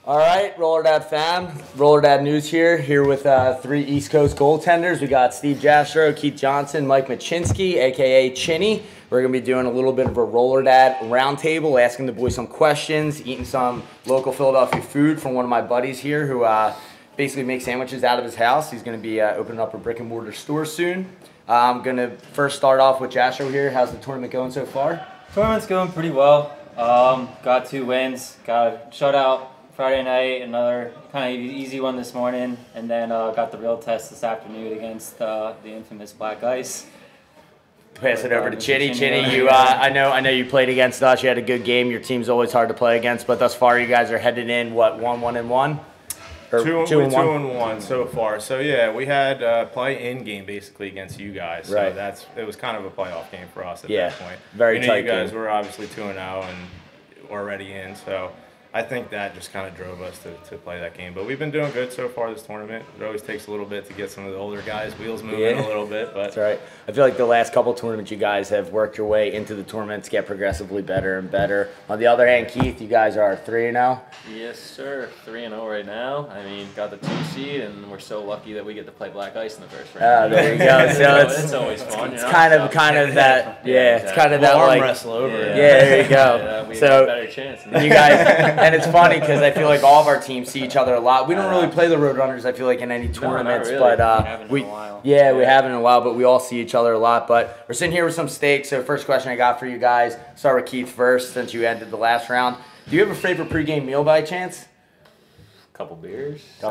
All right, Roller Dad fam. Roller Dad News here with three East Coast goaltenders. We got Steve Jastrow, Keith Johnson, Mike Machinsky, a.k.a. Chinny. We're going to be doing a little bit of a Roller Dad roundtable, asking the boys some questions, eating some local Philadelphia food from one of my buddies here who basically makes sandwiches out of his house. He's going to be opening up a brick and mortar store soon. I'm going to first start off with Jastrow here. How's the tournament going so far? Tournament's going pretty well. Got 2 wins, got a shutout Friday night, another kind of easy one this morning, and then got the real test this afternoon against the infamous Black Ice. Pass it over to Chinny. Chinny, you, I know you played against us. You had a good game. Your team's always hard to play against, but thus far you guys are headed in what 1-1-1, or 2-1 so far. So yeah, we had play in game basically against you guys. So right. It was kind of a playoff game for us at that point. Very tight. You guys game. were obviously 2-0 and already in. So I think that just kind of drove us to play that game. But we've been doing good so far this tournament. It always takes a little bit to get some of the older guys' wheels moving a little bit. But that's right. I feel like the last couple tournaments you guys have worked your way into the tournaments, get progressively better and better. On the other hand, Keith, you guys are 3-0. Yes, sir. 3-0 right now. I mean, got the 2 seed, and we're so lucky that we get to play Black Ice in the first round. Oh, there you go. So it's always fun. It's kind of that. Yeah, it's kind of that arm like wrestle over. Yeah, there you go. We have a better chance. You guys, and it's funny because I feel like all of our teams see each other a lot. We don't really play the Roadrunners, I feel like, in any tournaments, really. but we haven't in a while, but we all see each other a lot. But we're sitting here with some steak. So first question I got for you guys. Start with Keith first, since you ended the last round. Do you have a favorite pregame meal by chance? Couple beers. I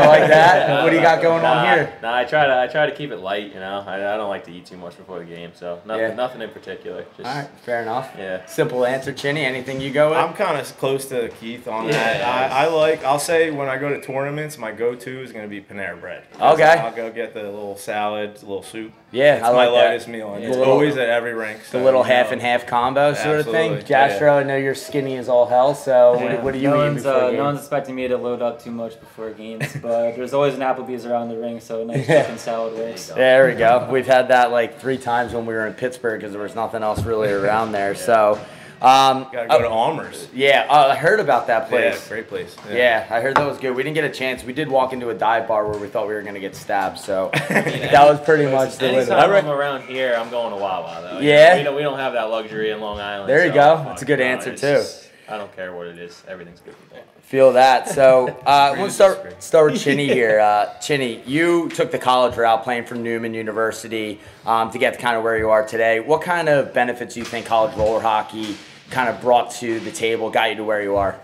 like that. What do you got going on here? Nah, I try to keep it light. You know, I don't like to eat too much before the game, so nothing in particular. Just, all right, fair enough. Yeah. Simple answer, Chinny. Anything you go with? I'm kind of close to Keith on that. I'll say when I go to tournaments, my go-to is going to be Panera Bread. Okay. I'll go get the little salad, the little soup. Yeah, it's I like my lightest meal. And it's always at every rink. So, the little half and half combo sort of thing. Jastrow, I know you're skinny as all hell, so what do you eat before No one's expecting me to load up too much before games, but there's always an Applebee's around the ring, so a nice chicken salad works. There we go. We've had that like 3 times when we were in Pittsburgh because there was nothing else really around there. So, gotta go to Almer's. Yeah, I heard about that place. Yeah, great place. Yeah, I heard that was good. We didn't get a chance. We did walk into a dive bar where we thought we were gonna get stabbed. So that was pretty much the limit. Anytime I'm around here, I'm going to Wawa though. Yeah. You know, we don't have that luxury in Long Island. There you go. That's a good answer too. I don't care what it is. Everything's good for that. Feel that. So we'll start with Chinny here. Chinny, you took the college route playing for Newman University to get to kind of where you are today. What kind of benefits do you think college roller hockey kind of brought to the table, got you to where you are?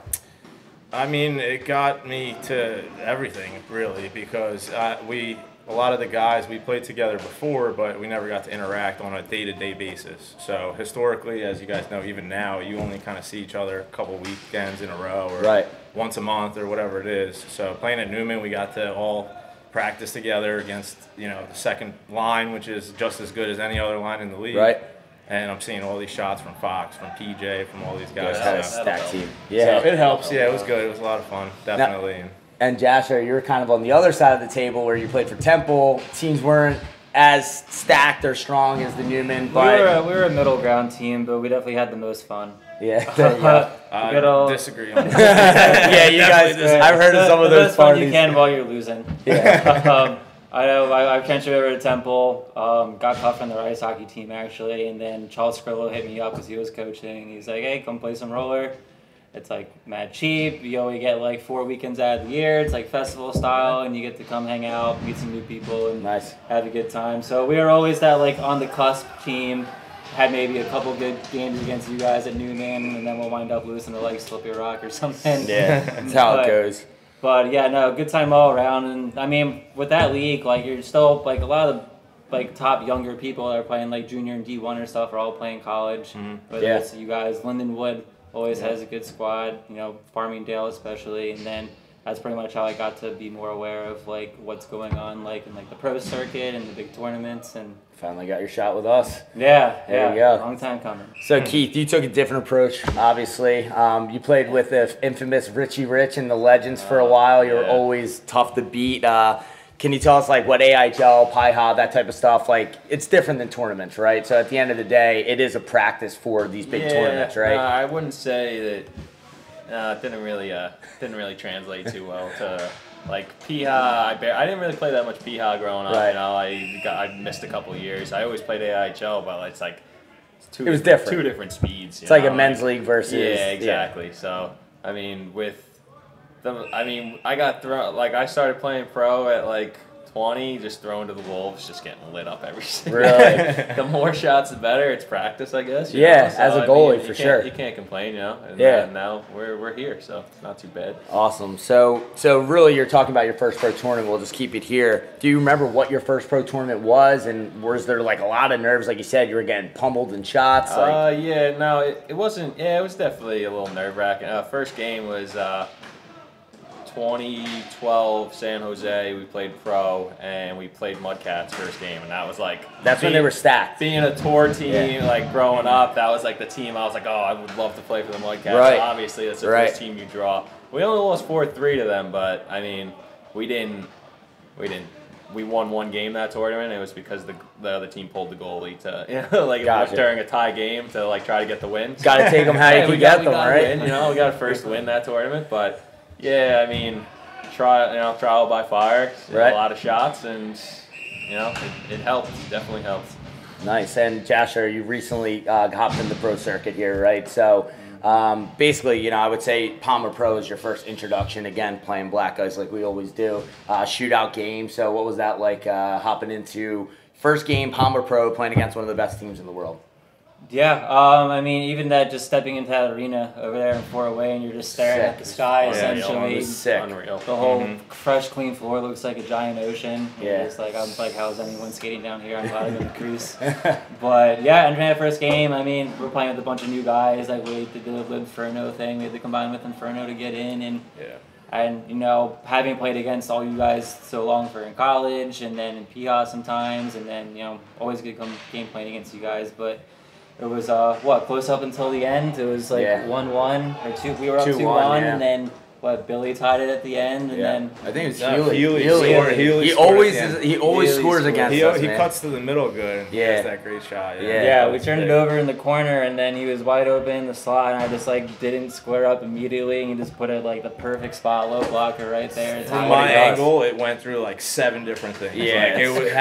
I mean, it got me to everything, really, because a lot of the guys, we played together before, but we never got to interact on a day-to-day basis. So historically, as you guys know, even now, you only kind of see each other a couple weekends in a row or once a month or whatever it is. So playing at Newman, we got to all practice together against, the second line, which is just as good as any other line in the league. Right. And I'm seeing all these shots from Fox, from PJ, from all these guys. Had a stack team. Yeah. So it helps. Yeah, it was good. It was a lot of fun, definitely. And Jastrow, you're kind of on the other side of the table where you played for Temple. Teams weren't as stacked or strong as the Newman, but we were a middle ground team, but we definitely had the most fun. Yeah, there you go. I disagree on that. Yeah, you guys. I've heard of some of those fun parties. You can while you're losing. Yeah. I know. I transferred over to Temple. Got cut from their ice hockey team actually, and then Charles Skrillo hit me up because he was coaching. He's like, "Hey, come play some roller." It's like mad cheap. You only get like 4 weekends out of the year. It's like festival style, and you get to come hang out, meet some new people, and have a good time. So we were always that like on the cusp team. Had maybe a couple good games against you guys at Newman, and then we'll wind up losing to like Slippy Rock or something. Yeah, that's how it goes. But yeah, no, good time all around. And I mean, with that league, like you're still like a lot of like top younger people that are playing like junior and D1 or stuff are all playing college. Whether it's you guys, Lindenwood always has a good squad, Farmingdale especially, and then that's pretty much how I got to be more aware of like what's going on like in like the pro circuit and the big tournaments and finally got your shot with us. There you go. Long time coming. So Keith, you took a different approach, obviously. You played with the infamous Richie Rich and the Legends for a while. You were always tough to beat. Can you tell us like what AIHL, Pi-Ha, that type of stuff, like it's different than tournaments, right? So at the end of the day, it is a practice for these big tournaments, right? I wouldn't say that it didn't really translate too well to like Piha. I didn't really play that much Piha growing up. Right. You know, I missed a couple of years. I always played AIHL, but it's like It was different. Two different speeds. It's like a men's league versus. Yeah, exactly. So I mean, I got thrown. Like I started playing pro at like 20, just thrown to the wolves, just getting lit up every single. Really? The more shots, the better. It's practice, I guess. Yeah, So, as a goalie, for sure. You can't complain, you know. And Yeah. now we're here, so it's not too bad. Awesome. So really, you're talking about your first pro tournament. We'll just keep it here. Do you remember what your first pro tournament was, and was there like a lot of nerves? Like you said, you were getting pummeled in shots. Yeah, no, it wasn't. Yeah, it was definitely a little nerve wracking. First game was 2012 San Jose. We played pro and we played Mudcats first game, and that was like when they were stacked. Being a tour team, like growing up, that was like the team I was like, oh, I would love to play for the Mudcats. Right. So obviously, that's the first team you draw. We only lost 4-3 to them, but I mean, we won one game that tournament. It was because the other team pulled the goalie to during a tie game to like try to get the win. Got to take them how you can get them, right? Win, you know, we got a first win that tournament, but. Yeah, I mean, trial by fire, right. A lot of shots, and you know, it helped. Definitely helped. Nice. And Jastrow, you recently hopped in the pro circuit here, right? So basically, you know, I would say Palmer Pro is your first introduction. Again, playing black ice like we always do. Shootout game. So what was that like hopping into first game Palmer Pro, playing against one of the best teams in the world? Yeah, I mean, even that, just stepping into that arena over there in 4-away, and you're just staring at the sky, essentially. It was sick. Unreal. The whole fresh, clean floor looks like a giant ocean. Yeah. It's like, I'm like, how's anyone skating down here? I'm glad I'm in the crease. But yeah, entering that first game, I mean, we're playing with a bunch of new guys. Like, we did the Inferno thing. We had to combine with Inferno to get in. And, you know, having played against all you guys so long in college, and then in PIA sometimes, and then, you know, always a good game playing against you guys. But it was, close up until the end. It was like 1-1 or 2. We were up 2-1, and then, Billy tied it at the end, and then I think it's Healy. He always scores against us, He man. cuts to the middle good. And has that great shot. Yeah, we turned it over in the corner, and then he was wide open in the slot, and I just didn't square up immediately, and he just put it the perfect spot, low blocker right there. From my angle, it went through 7 different things. Yeah, it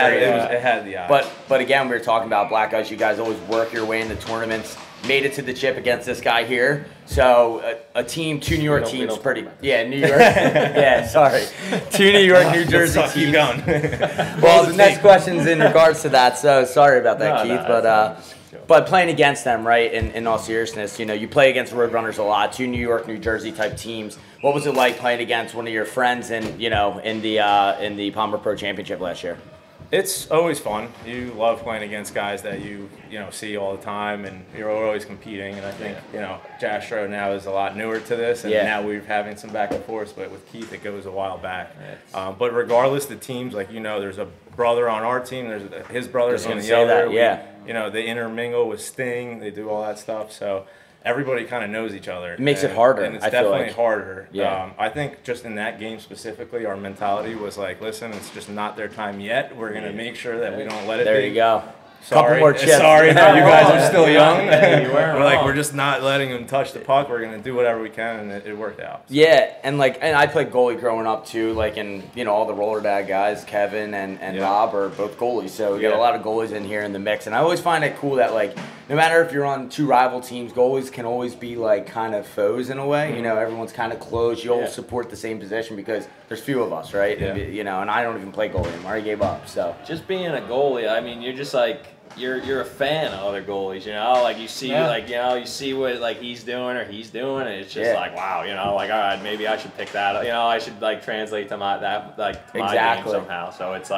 had the eye. But again, we were talking about black ice. You guys always work your way into tournaments. Made it to the chip against this guy here. So a team, 2 New York teams, pretty. Yeah, New York. Yeah, sorry. 2 New York, New Jersey teams. Keep going. Well, the next question's in regards to that. So sorry about that, Keith. But playing against them, right? In all seriousness, you know, you play against Roadrunners a lot. 2 New York, New Jersey type teams. What was it like playing against one of your friends in the Palmer Pro Championship last year? It's always fun. You love playing against guys that you see all the time, and you're always competing. And I think Jastrow now is a lot newer to this, and now we're having some back and forth. But with Keith, it goes a while back. But regardless, the teams, there's a brother on our team. There's his brother's on the other. They intermingle with Sting. They do all that stuff. So everybody kind of knows each other. It makes it harder. And it's I feel definitely harder. Yeah. I think just in that game specifically, our mentality was listen, it's just not their time yet. We're going to make sure that we don't let it There be. you go. Sorry, couple more chips. Sorry that you guys are still young. We're we're just not letting them touch the puck. We're going to do whatever we can, and it worked out. So. Yeah, and I played goalie growing up too, and all the roller dad guys, Kevin and Rob are both goalies, so we got a lot of goalies in here in the mix, and I always find it cool that no matter if you're on 2 rival teams, goalies can always be kind of foes in a way. You know, everyone's kind of close. You all support the same position because there's few of us, right? Yeah. And, and I don't even play goalie anymore. I gave up. So just being a goalie, I mean, you're just you're a fan of other goalies, you see you see what he's doing or he's doing, and it's just wow, all right, maybe I should pick that up, I should translate to my game somehow. So it's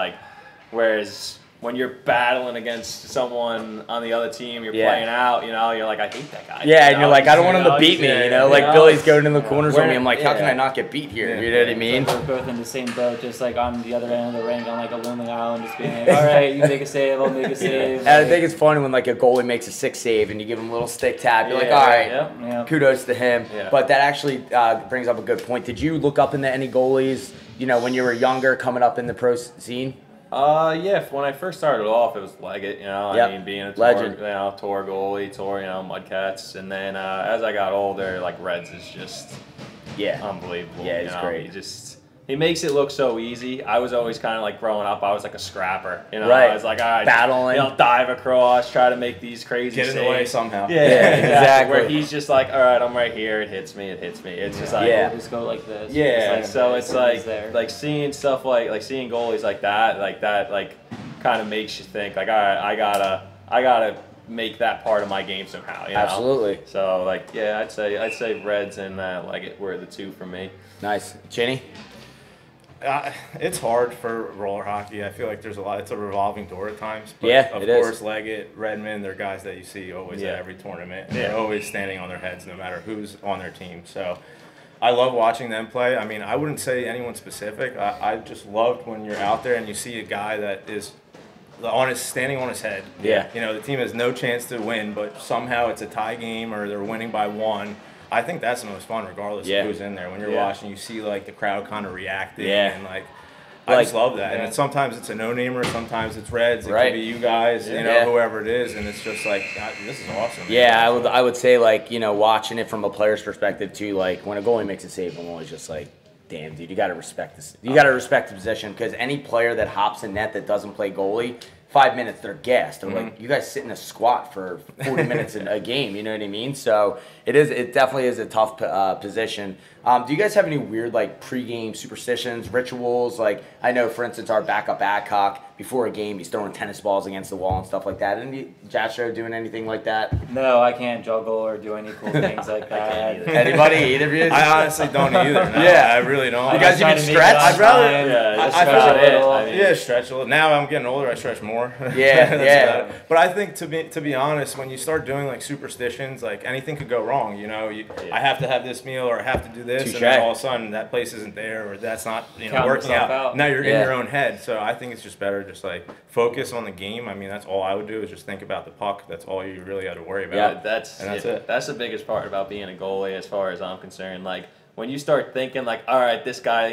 whereas when you're battling against someone on the other team, you're playing out, you're I hate that guy. Yeah, and you're I don't want him to beat me, Billy's going in the corners on me. I'm how can I not get beat here? You know what I mean? We're both in the same boat, just on the other end of the rink on a lonely island, just being all right, you make a save, I'll make a save. And I think it's funny when a goalie makes a 6 save and you give him a little stick tap. You're all right, kudos to him. Yeah. But that actually brings up a good point. Did you look up into any goalies, when you were younger, coming up in the pro scene? Yeah. When I first started off, it was Leggett. You know, Yep. I mean, being a Legend. tour goalie, Mudcats, and then as I got older, like Reds is just unbelievable. Yeah, he's great. He makes it look so easy. I was always kind of like growing up, I was like a scrapper. You know, Right. I was like, all right, battling. You know, dive across, try to make these crazy Get in saves. the way somehow. Yeah, exactly. Where he's just like, all right, I'm right here. It hits me. It's just like, Yeah. Just go like this. yeah. Just So this, it's like there. seeing stuff like seeing goalies like that kind of makes you think like, all right, I gotta make that part of my game somehow. You know? Absolutely. So like, yeah, I'd say Reds and Leggett were the two for me. Nice. Chinny? It's hard for roller hockey. I feel like there's a lot. It's a revolving door at times. But Yeah, of it is. course, Leggett, Redmond, they're guys that you see always Yeah. at every tournament. Yeah. They're always standing on their heads no matter who's on their team. So I love watching them play. I mean, I wouldn't say anyone specific. I just loved when you're out there and you see a guy that is standing on his head. Yeah. You know, the team has no chance to win, but somehow it's a tie game or they're winning by one. I think that's the most fun, regardless Yeah. of who's in there. When you're Yeah. watching, you see like the crowd kind of reacting, Yeah. and I just love that. Yeah. And sometimes it's a no-namer, sometimes it's Reds, it Right. could be you guys, you know, Yeah. whoever it is, and it's just like, God, this is awesome. Yeah, I would say, like, you know, watching it from a player's perspective too, like when a goalie makes a save, I'm always just like, damn, dude, you got to respect this. You got to respect the position, because any player that hops in net that doesn't play goalie, 5 minutes they're gassed. They're like, you guys sit in a squat for 40 minutes in a game. You know what I mean? So it definitely is a tough position. Do you guys have any weird like pregame superstitions, rituals? Like I know, for instance, our backup Adcock before a game, he's throwing tennis balls against the wall and stuff like that. And Jastrow doing anything like that? No, I can't juggle or do any cool things like that. Anybody? Either of you? I honestly don't either. No, Yeah. I really don't. You guys trying even to make stretch? it on I'd rather- time. Yeah, Just I stretch feel a it. little. I mean, Yeah, stretch a little. Now I'm getting older, I stretch more. Yeah, That's yeah. about it. But I think to be honest, when you start doing like superstitions, like anything could go wrong. You know, I have to have this meal or I have to do this, Touche. and then all of a sudden that place isn't there or that's not Count working yourself out. out. Now you're Yeah. in your own head. So I think it's just better just like focus on the game. I mean, that's all I would do is just think about the puck. That's all you really got to worry about. Yeah. That's it. That's the biggest part about being a goalie, as far as I'm concerned. Like when you start thinking, like, all right, this guy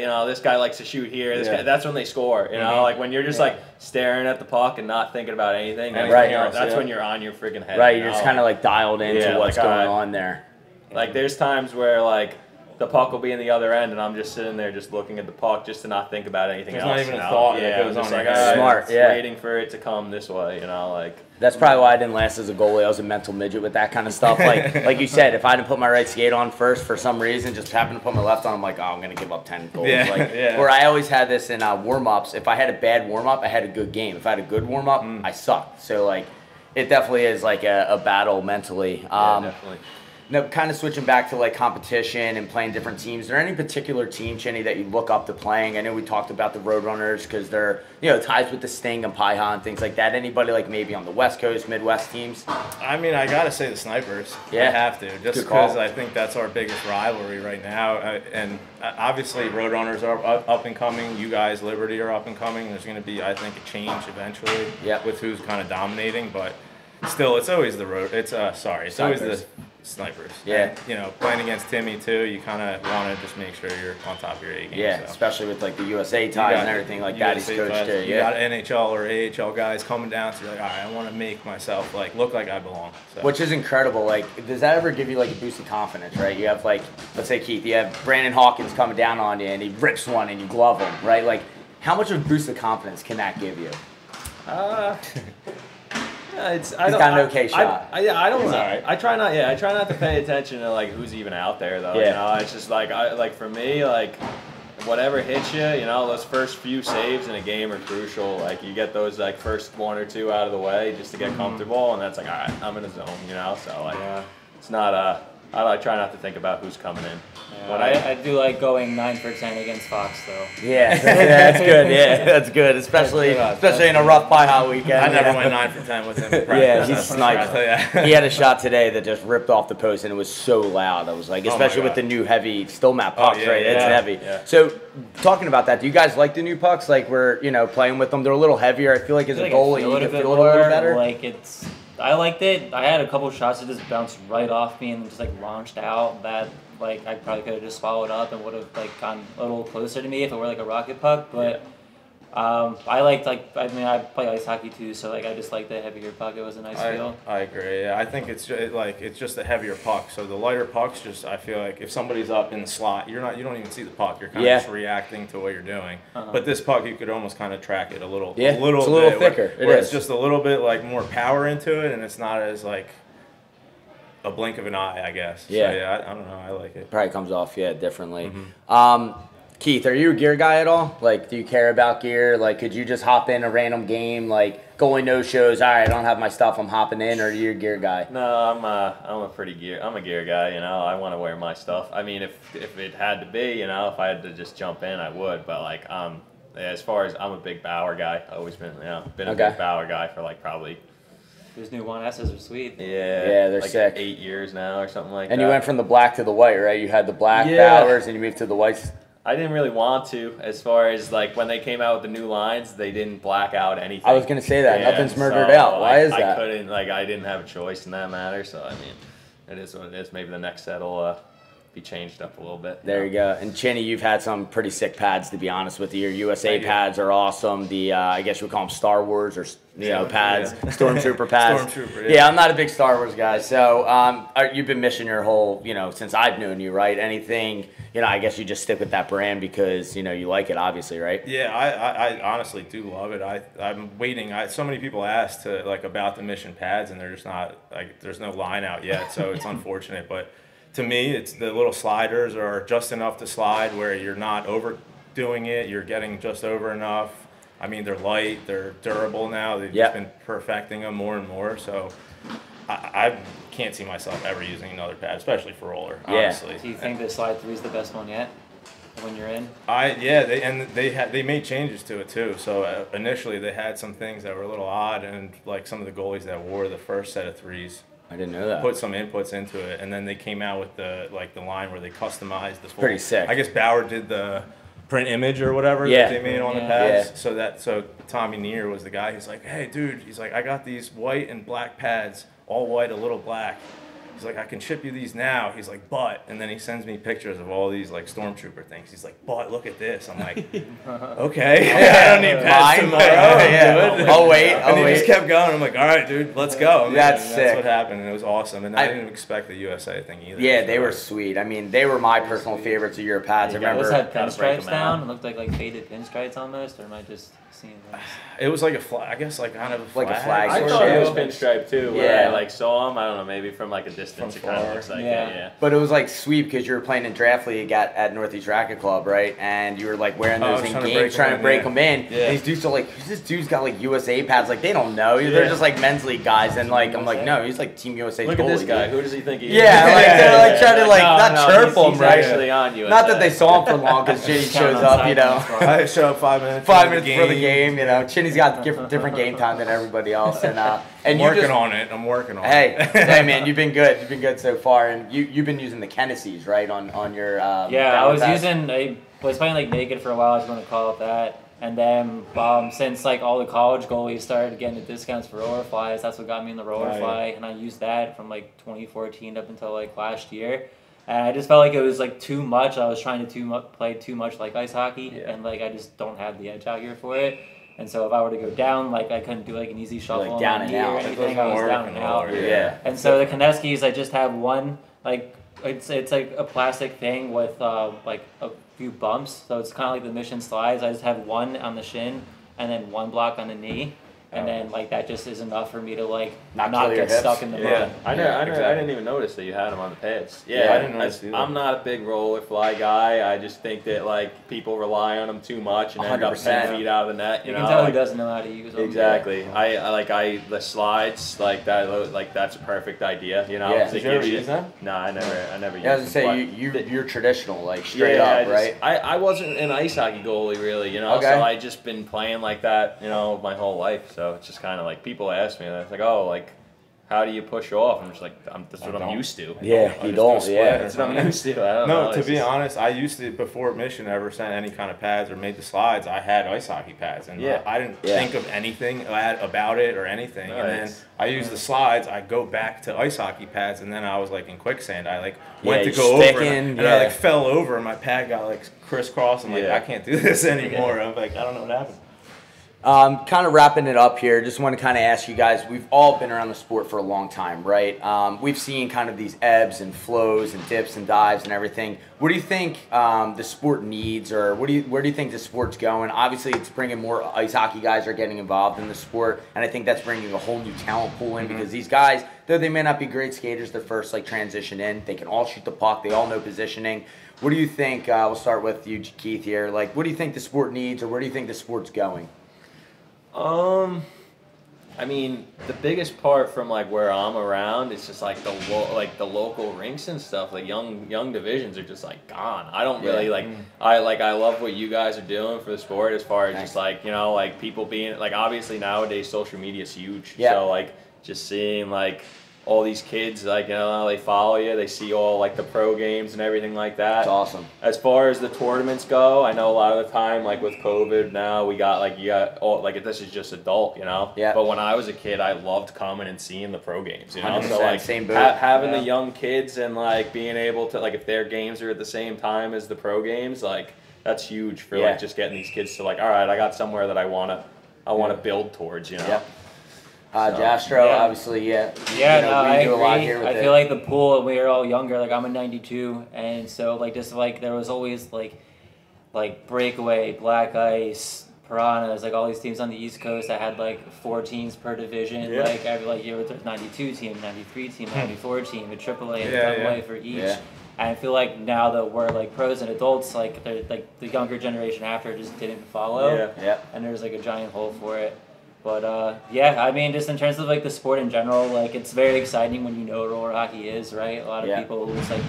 likes to shoot here. This Yeah. guy, that's when they score. You know, like when you're just like staring at the puck and not thinking about anything. That's, Right. when you're on your freaking head. Right, you you're just know? kind of like dialed into Yeah, what's like, going alright. on there. Like there's times where like the puck will be in the other end, and I'm just sitting there just looking at the puck just to not think about anything There's else. not even you a know? thought that Yeah, goes I'm just on like, in your head. Smart, just yeah. waiting for it to come this way. You know, like. That's probably why I didn't last as a goalie. I was a mental midget with that kind of stuff. Like you said, if I didn't put my right skate on first for some reason, just happened to put my left on, I'm like, oh, I'm gonna give up 10 goals. Yeah, Like, yeah. Where I always had this in warm-ups. If I had a bad warm-up, I had a good game. If I had a good warm-up, I sucked. So like, it definitely is like a battle mentally. Yeah, definitely. No, kind of switching back to like competition and playing different teams. Is there any particular team, Chinny, that you look up to playing? I know we talked about the Roadrunners because they're, ties with the Sting and Pieha and things like that. Anybody like maybe on the West Coast, Midwest teams? I mean, I gotta say the Snipers. Yeah. I have to, just Good call. because I think that's our biggest rivalry right now. And obviously, Roadrunners are up and coming. You guys, Liberty, are up and coming. There's going to be, I think, a change eventually Yep. with who's kind of dominating. But still, it's always the road. It's always Snipers. the Snipers. Yeah. And, playing against Timmy too, you kind of want to just make sure you're on top of your A game. Yeah, so. especially with like the USA ties and everything like that. He's coached too. You Yeah. got NHL or AHL guys coming down, so you're like, all right, I want to make myself like look like I belong. So. Which is incredible. Like, does that ever give you like a boost of confidence, right? You have like, let's say Keith, you have Brandon Hawkins coming down on you and he rips one and you glove him, right? Like, how much of a boost of confidence can that give you? He's got an okay shot. I don't. He's all right. I try not. Yeah, I try not to pay attention to like who's even out there though. Yeah. You know, it's just like for me, like whatever hits you, those first few saves in a game are crucial. Like you get those like first one or two out of the way just to get comfortable, and that's like, all right, I'm in a zone. So like, it's not I try not to think about who's coming in. I do like going 9 for 10 against Fox though. Yeah, that's good. Yeah, that's good. Especially in a rough Pieha weekend. I never yeah. went 9 for 10 with him. in Yeah, practice, he's that's for sniped. sure. Yeah. He had a shot today that just ripped off the post, and it was so loud. I was like, my especially with God. the new heavy still map pucks, yeah, right? It's yeah, heavy. yeah. So, talking about that, do you guys like the new pucks? Like we're playing with them. They're a little heavier. I feel like as a goalie, you can feel it a little better. Like I liked it. I had a couple shots that just bounced right off me and just like launched out. That like I probably could have just swallowed up and would have like gotten a little closer to me if it were like a rocket puck. But I liked I play ice hockey too, so I just like the heavier puck. It was a nice feel. I agree. Yeah, I think it's just a heavier puck. So the lighter pucks, just I feel like if somebody's up in the slot, you don't even see the puck. You're kind of just reacting to what you're doing. But this puck, you could almost kind of track it a little. Yeah, a little it's a little bit, thicker. Where it's just a little bit more power into it, and it's not as a blink of an eye, I guess. Yeah. So, yeah, I don't know. I like it. Probably comes off differently. Keith, are you a gear guy at all? Do you care about gear? Could you just hop in a random game, going no shows? All right, I don't have my stuff. I'm hopping in, or are you a gear guy? No, I'm a gear guy. I want to wear my stuff. I mean, if it had to be, if I had to just jump in, I would. But as far as I'm a big Bauer guy. Always been, a big Bauer guy for probably. Those new 1S's are sweet. Yeah, they're sick. 8 years now or something like that. And you went from the black to the white, right? You had the black Bauers, and you moved to the whites. I didn't really want to, as far as when they came out with the new lines, they didn't black out anything. I was gonna say that nothing's murdered out. Why is that? I couldn't, I didn't have a choice in that matter. So I mean, it is what it is. Maybe the next set will be changed up a little bit. There you go. And Chinny, you've had some pretty sick pads, to be honest with you. Your USA pads are awesome. The I guess you would call them Star Wars or pads, Stormtrooper pads. Stormtrooper. Yeah, I'm not a big Star Wars guy. So you've been missing your whole, since I've known you, right? Anything, I guess you just stick with that brand because you like it, obviously, right? Yeah, I honestly do love it. I'm waiting. So many people ask about the Mission pads, and they're just not there's no line out yet, so it's unfortunate, but. To me, it's the little sliders are just enough to slide where you're not overdoing it. You're getting just over enough. I mean, they're light. They're durable now. They've just been perfecting them more and more. So I can't see myself ever using another pad, especially for roller, honestly. Do you think the Slide 3 is the best one yet when you're in? They made changes to it, too. So initially, they had some things that were a little odd, and some of the goalies that wore the first set of threes. I didn't know that. Put some inputs into it, and then they came out with the line where they customized the full. Pretty sick. I guess Bauer did the print image or whatever that they made on the pads. Yeah. So Tommy Neer was the guy. He's like, hey dude, he's like, I got these white and black pads, all white, a little black. He's like, I can ship you these now. He's like, but, and then he sends me pictures of all these Stormtrooper things. He's like, but look at this. I'm like, okay, I don't need pads tomorrow. I'll wait. And he just kept going. I'm like, all right, dude, let's go. And that's sick. That's what happened, and it was awesome. And I didn't expect the USA thing either. Yeah, they were sweet. I mean, they were my personal favorites of your pads. I remember. Those had pinstripes down. It looked like faded pinstripes almost, or am I just seeing those? It was like a flag, I guess, kind of a flag. Like a flag. I thought it was pinstripe too. Where I saw them. I don't know, maybe from a distance. It kind of looks like it. But it was sweet because you were playing in draft league at Northeast Racket Club, right? And you were wearing those in games, trying to break them in. Yeah. And these dudes are this dude's got USA pads. They don't know. They're just men's league guys. And I'm like, no, he's Team USA. Look at this guy. Who does he think he is? Yeah, they're trying to not chirp him, he's right? Actually on USA. Not that they saw him for long because Chinny shows up, I show up 5 minutes. 5 minutes for the game, Chinny's got different game time than everybody else, and I'm working on it. Hey, man, you've been good. You've been good so far, and you've been using the Kennessees, right, on your. I was playing naked for a while. I was going to call it that, and then since all the college goalies started getting the discounts for roller flies, that's what got me in the roller fly, and I used that from 2014 up until last year. And I just felt it was too much. I was trying to play too much ice hockey, and I just don't have the edge out here for it. And so if I were to go down, I couldn't do an easy shuffle down and out or anything. I was down and out. Yeah. And so the Koneskis, I just have one it's a plastic thing with a few bumps. So it's kind of like the Mission slides. I just have one on the shin and then one block on the knee. And then that just is enough for me to not get stuck in the mud. I didn't even notice that you had them on the pads. I didn't notice either. I'm not a big roller fly guy. I just think that people rely on them too much and end up 10 feet out of the net. You can tell he doesn't know how to use them. Exactly. The slides that. That's a perfect idea. Did you ever use them? No, I never used them. I was gonna say you're traditional, straight up, right? I wasn't an ice hockey goalie really, Okay. So I just been playing like that, my whole life. So it's just kind of people ask me, and it's how do you push off? I'm just that's what I'm used to. Yeah, you don't. Yeah, that's what I'm used to. I don't know. To be honest, I used to, before Mission ever sent any kind of pads or made the slides, I had ice hockey pads, and I didn't think of anything about it or anything. And then I used the slides. I go back to ice hockey pads, and then I was in quicksand. I went to go over, and I fell over, and my pad got crisscrossed. I'm I can't do this anymore. I'm I don't know what happened. Kind of wrapping it up here, just want to kind of ask you guys, we've all been around the sport for a long time, right? We've seen kind of these ebbs and flows and dips and dives and everything. What do you think the sport needs, or where do you think the sport's going? Obviously, it's bringing more ice hockey guys are getting involved in the sport, and I think that's bringing a whole new talent pool in because these guys, though they may not be great skaters, their first like transition in, they can all shoot the puck, they all know positioning. What do you think, we'll start with you, Keith, here, like what do you think the sport needs, or where do you think the sport's going? I mean, the biggest part from like where I'm around, it's just like the local rinks and stuff. Like young divisions are just like gone. I don't really I love what you guys are doing for the sport as far as just like, you know, like people being like, obviously nowadays social media is huge. Yeah. So like just seeing like all these kids, like, you know, they follow you, they see all like the pro games and everything like that. It's awesome. As far as the tournaments go, I know a lot of the time, like with COVID now, we got like, you got all, like this is just adult, you know? Yeah. But when I was a kid, I loved coming and seeing the pro games, you know? 100%, So like same boat. Having the young kids and like being able to, like if their games are at the same time as the pro games, like that's huge for like just getting these kids to like, all right, I got somewhere that I want to build towards, you know? Yep. Jastrow, obviously, we do a lot here with I feel like the pool, when we were all younger, like I'm a 92, and so like just like there was always like Breakaway, Black Ice, Piranhas, like all these teams on the East Coast that had like 4 teams per division. Yeah. Like every like year there's 92 team, 93 team, 94 team, a AAA and a AA for each. Yeah. And I feel like now that we're like pros and adults, like the younger generation after just didn't follow. Yeah. And there's like a giant hole for it. But I mean, just in terms of like the sport in general, like it's very exciting when you know what roller hockey is, right? A lot of people who just like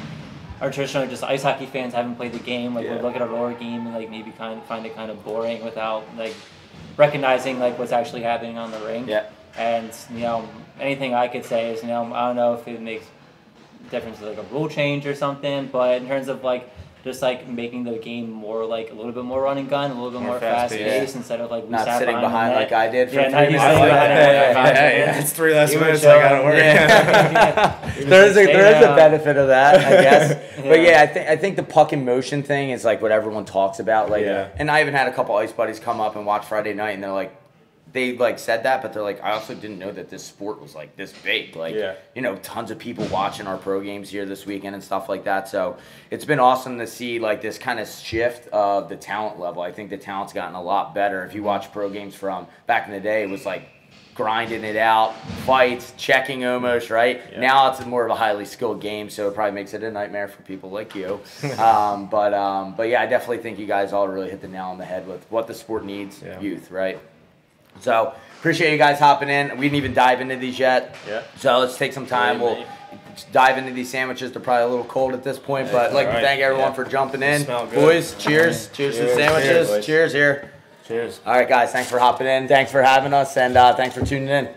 are traditional just ice hockey fans, haven't played the game, like would look at a roller game and like maybe find it kind of boring without like recognizing like what's actually happening on the rink. Yeah. And you know, anything I could say is, you know, I don't know if it makes a difference with like a rule change or something, but in terms of like just like making the game more like a little bit more run and gun, a little bit more fast paced instead of like not sitting behind like I did for 3 minutes. It's 3 less minutes. I gotta work. There is a benefit of that, I guess. But I think the puck in motion thing is like what everyone talks about. Like, and I even had a couple ice buddies come up and watch Friday night, and they're like, they like said that, but they're like, I also didn't know that this sport was like this big. Like, you know, tons of people watching our pro games here this weekend and stuff like that. So it's been awesome to see like this kind of shift of the talent level. I think the talent's gotten a lot better. If you watch pro games from back in the day, it was like grinding it out, fights, checking almost, right? Yeah. Now it's more of a highly skilled game, so it probably makes it a nightmare for people like you. But yeah, I definitely think you guys all really hit the nail on the head with what the sport needs, youth, right? So appreciate you guys hopping in. We didn't even dive into these yet. Yeah. So let's take some time. We'll dive into these sandwiches. They're probably a little cold at this point, but I'd like to thank everyone for jumping in. Boys, cheers. Cheers to the sandwiches. Cheers here. Cheers. All right, guys. Thanks for hopping in. Thanks for having us, and thanks for tuning in.